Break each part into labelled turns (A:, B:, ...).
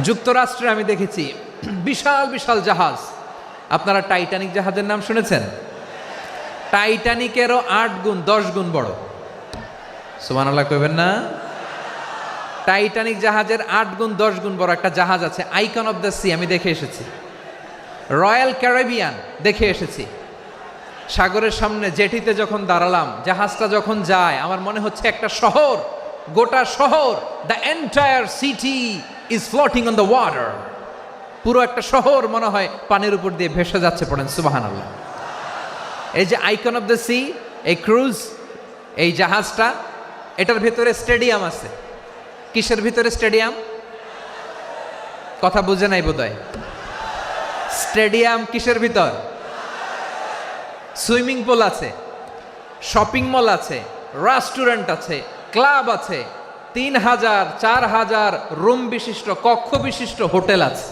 A: যুক্তরাষ্ট্রে আমি দেখেছি বিশাল বিশাল জাহাজ। আপনারা টাইটানিক জাহাজের নাম শুনেছেন? টাইটানিকেরও 8 গুণ 10 গুণ বড়। সুবহানাল্লাহ কইবেন না? টাইটানিক জাহাজের 8 গুণ 10 গুণ বড় একটা জাহাজ আছে, আইকন অফ দ্য সি। আমি দেখে এসেছি। রয়্যাল ক্যারিবিয়ান দেখে এসেছি। সাগরের সামনে জেটিতে যখন দাঁড়ালাম, জাহাজটা যখন যায়, আমার মনে হচ্ছে একটা শহর, গোটা শহর, the entire city is floating on the water. পুরো একটা শহর মনে হয় পানির উপর দিয়ে ভেসে যাচ্ছে। পড়েন সুবহানাল্লাহ। এই যে আইকন অফ দ্য সি, এই ক্রুজ, এই জাহাজটা, এটার ভিতরে স্টেডিয়াম আছে। কিসের ভিতরে স্টেডিয়াম? কথা বুঝে নাই বোধহয়। স্টেডিয়াম কিসের ভিতর? সুইমিং পুল আছে, শপিং মল আছে, রেস্টুরেন্ট আছে, ক্লাব আছে, 3000 4000 রুম বিশিষ্ট, কক্ষ বিশিষ্ট হোটেল আছে।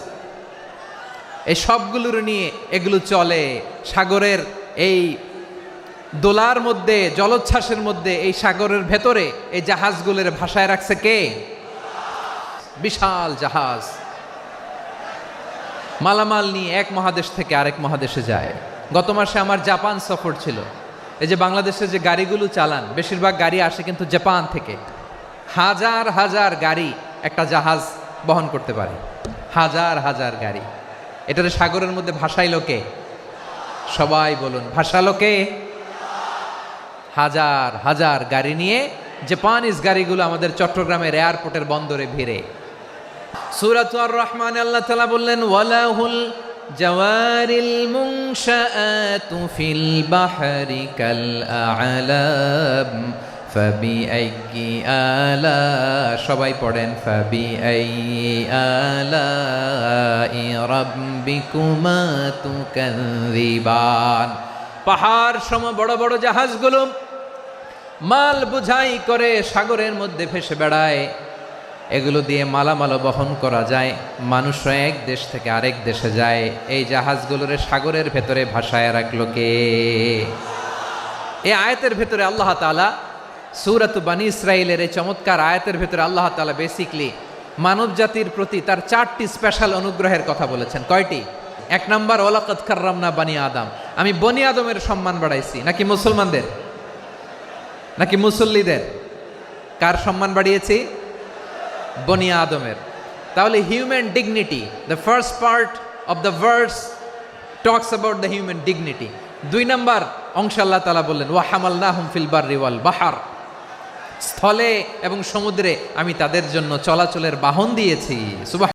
A: এই সবগুলোর নিয়ে এগুলো চলে সাগরের এই দোলার মধ্যে, জলোচ্ছ্বাসের মধ্যে, এই সাগরের ভেতরে এই জাহাজগুলোর ভাষায় রাখছে কে? বিশাল জাহাজ মালামাল নিয়ে এক মহাদেশ থেকে আরেক মহাদেশে যায়। গত মাসে আমার জাপান সফর ছিল। এই যে বাংলাদেশে যে গাড়িগুলো চালান, বেশিরভাগ গাড়ি আসে কিন্তু জাপান থেকে। হাজার হাজার গাড়ি একটা জাহাজ বহন করতে পারে, হাজার হাজার গাড়ি। এটার সাগরের মধ্যে ভাসাইলো কে? সবাই বলুন, ভাসালো কে? হাজার হাজার গাড়ি নিয়ে জাপানিজ গাড়িগুলো আমাদের চট্টগ্রামের এয়ারপোর্টের বন্দরে ভিড়ে। সূরাত আর-রহমানে আল্লাহ তাআলা বললেন, ওয়ালাহুল জাওয়ারিল মুনশাআতু ফিল বাহরি কাল আ'লাম ফাবিআইয়ি আলা, সবাই পড়েন, ফাবিআইয়ি আলাই রাব্বিকুমা তুকাযযিবান। পাহাড় সম বড় বড় জাহাজগুলো মাল বোঝাই করে সাগরের মধ্যে ভেসে বেড়ায়। এগুলো দিয়ে মালামাল বহন করা যায়, মানুষরা এক দেশ থেকে আরেক দেশে যায়। এই জাহাজগুলোরে সাগরের ভেতরে ভাসায় রাখলো কে? এই আয়াতের ভেতরে আল্লাহ তাআলা সূরাত বনী ইসরাঈলের এই চমৎকার আয়াতের ভেতরে আল্লাহ তাআলা বেসিকলি মানব জাতির প্রতি তার 4টি স্পেশাল অনুগ্রহের কথা বলেছেন। কয়টি? 1 নাম্বার, ওয়ালাকাদ কাররামনা বনী আদম। আমি বনী আদমের সম্মান বাড়াইছি। নাকি মুসলমানদের? নাকি মুসল্লিদের? কার সম্মান বাড়িয়েছি? বনী আদমের। তাহলে human dignity, the first part of the verse talks about the human dignity. 2 number অংশ আল্লাহ তাআলা বললেন, ওয়া হামালনাহুম ফিল বাররি ওয়াল বাহর, স্থলে এবং সমুদ্রে আমি তাদের জন্য চলাচলের বাহন দিয়েছি। সুবহান।